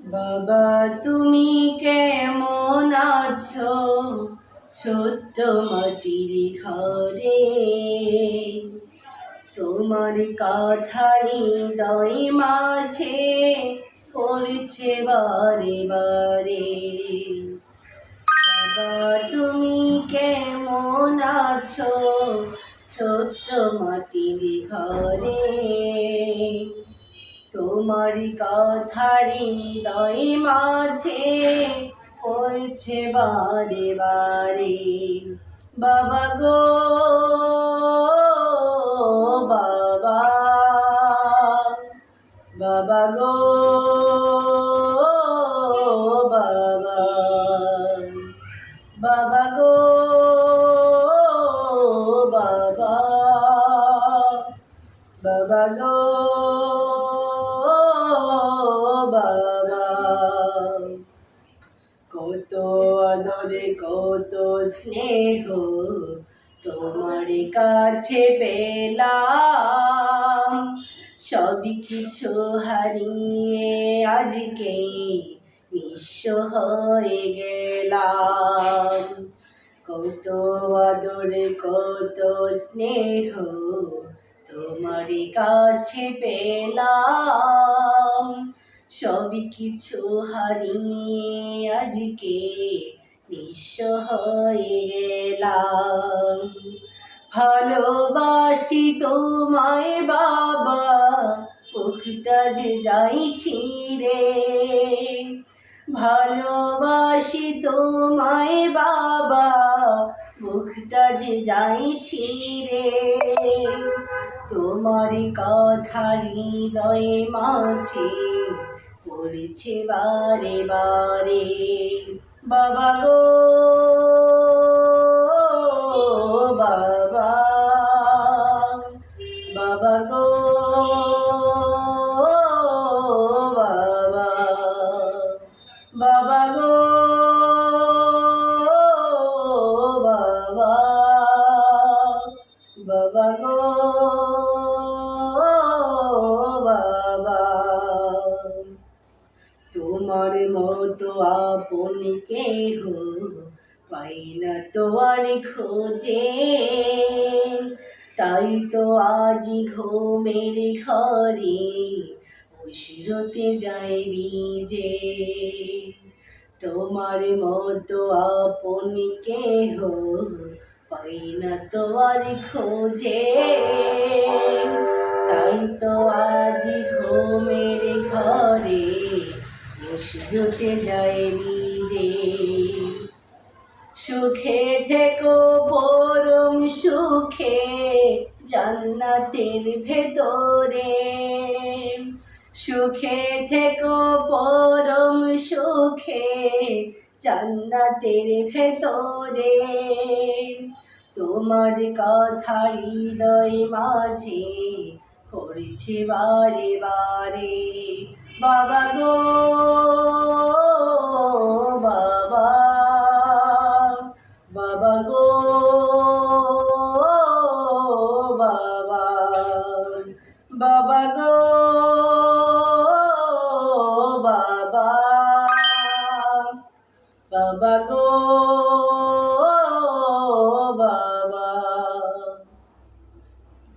বাবা তুমি কেমন আছো ছোট্ট মাটির ঘরে? তোমার কথা হৃদয় মাঝে পড়ছে বারে বারে। বাবা তুমি কেমন আছো ছোট্ট মাটির ঘরে? তোমার কথা হৃদয় মাঝে পড়ছে বারে বারে। বাবা গো বাবা, বাবা গো বাবা, বাবা গো বাবা, বাবা গো বাবা। কত আদরে কত স্নেহ তোমার কাছে পেলাম, সবই কিছু হারিয়ে আজকে নিঃস্ব হয়ে গেলাম। কত আদরে কত স্নেহ তোমার কাছে পেলাম, সবই কিছু হারিয়ে আজকে নিঃস্ব হয়ে গেলাম। ভালোবাসি তোমায় বাবা, বুকটা যে যাইছি রে। ভালোবাসি তোমায় বাবা, বুকটা যে যাইছি রে। তোমার কথা হৃদয় মাঝে পড়ছে বারে বারে। বাবা গো বাবা, বাবা গো বাবা, বাবা গো বাবা, বাবা গো বাবা। তোমার মতো আপন কেহ পাই না তো আর খোঁজে, তাই তো আজি ঘুমের ঘরে অশ্রুতে যায় ভিজে। তোমার মতো আপন কেহ পাই না তো আর খোঁজে, তাই তো আজি ঘুমের ঘরে অশ্রুতে যায় ভিজে। সুখে থেকো পরম সুখে জান্নাতের ভেতরে। সুখে থেকো পরম সুখে জান্নাতের ভেতরে। তোমার কথা হৃদয় মাঝে পড়ছে বারে বারে। বাবা গো বাবা, বাবা গো বাবা, বাবা গো